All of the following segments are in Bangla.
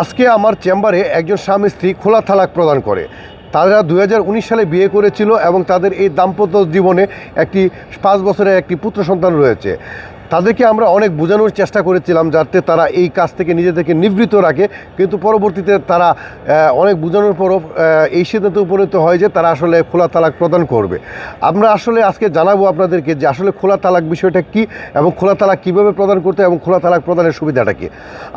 আজকে আমার চেম্বারে একজন স্বামী স্ত্রী খোলা তালাক প্রদান করে। তারা 2019 সালে বিয়ে করেছিল এবং তাদের এই দাম্পত্য জীবনে একটি 5 বছরের একটি পুত্র সন্তান রয়েছে। তাদেরকে আমরা অনেক বোঝানোর চেষ্টা করেছিলাম যাতে তারা এই কাজ থেকে নিজেদেরকে নিবৃত্ত রাখে, কিন্তু পরবর্তীতে তারা অনেক বোঝানোর পরও এই সিদ্ধান্তে উপনীত হয় যে তারা আসলে খোলা তালাক প্রদান করবে। আমরা আসলে আজকে জানাবো আপনাদেরকে যে আসলে খোলা তালাক বিষয়টা কী এবং খোলা তালাক কীভাবে প্রদান করতে এবং খোলা তালাক প্রদানের সুবিধাটা কী।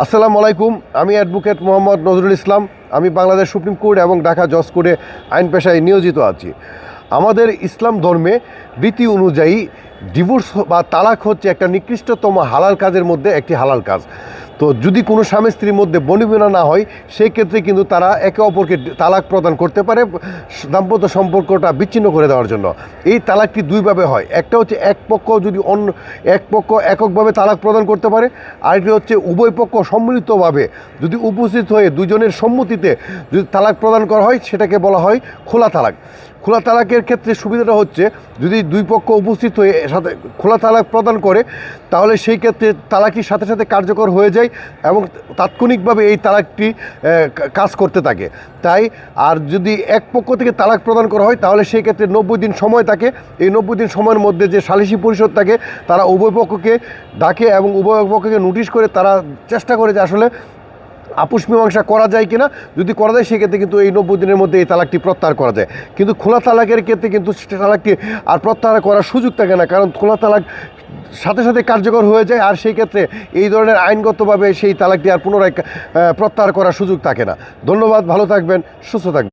আসসালামু আলাইকুম, আমি অ্যাডভোকেট মোহাম্মদ নজরুল ইসলাম। আমি বাংলাদেশ সুপ্রিম কোর্ট এবং ঢাকা জজ কোর্টে আইন পেশায় নিয়োজিত আছি। আমাদের ইসলাম ধর্মে রীতি অনুযায়ী ডিভোর্স বা তালাক হচ্ছে একটা নিকৃষ্টতম হালাল কাজের মধ্যে একটি হালাল কাজ। তো যদি কোনো স্বামী স্ত্রীর মধ্যে বনিবনা না হয়, সেই ক্ষেত্রে কিন্তু তারা একে অপরকে তালাক প্রদান করতে পারে দাম্পত্য সম্পর্কটা বিচ্ছিন্ন করে দেওয়ার জন্য। এই তালাকটি দুইভাবে হয়। একটা হচ্ছে এক পক্ষ যদি অন্য এক পক্ষ এককভাবে তালাক প্রদান করতে পারে, আরেকটি হচ্ছে উভয় পক্ষ সম্মিলিতভাবে যদি উপস্থিত হয়ে দুজনের সম্মতিতে যদি তালাক প্রদান করা হয়, সেটাকে বলা হয় খোলা তালাক। খোলা তালাকের ক্ষেত্রে সুবিধাটা হচ্ছে যদি দুই পক্ষ উপস্থিত হয়ে সাথে খোলা তালাক প্রদান করে, তাহলে সেই ক্ষেত্রে তালাকই সাথে সাথে কার্যকর হয়ে যায় এবং তাৎক্ষণিকভাবে এই তালাকটি কাজ করতে থাকে। তাই আর যদি এক পক্ষ থেকে তালাক প্রদান করা হয়, তাহলে সেই ক্ষেত্রে 90 দিন সময় থাকে। এই 90 দিন সময়ের মধ্যে যে সালিসি পরিষদ থাকে তারা উভয় পক্ষকে ডাকে এবং উভয় পক্ষকে নোটিশ করে তারা চেষ্টা করে যে আসলে আপোষ মীমাংসা করা যায় কিনা। যদি করা যায় সেক্ষেত্রে কিন্তু এই 90 দিনের মধ্যে এই তালাকটি প্রত্যাহার করা যায়। কিন্তু খোলা তালাকের ক্ষেত্রে কিন্তু তালাকটি আর প্রত্যাহার করার সুযোগ থাকে না, কারণ খোলা তালাক সাথে সাথে কার্যকর হয়ে যায়। আর সেই ক্ষেত্রে এই ধরনের আইনগতভাবে সেই তালাকটি আর পুনরায় প্রত্যাহার করার সুযোগ থাকে না। ধন্যবাদ, ভালো থাকবেন, সুস্থ থাকবেন।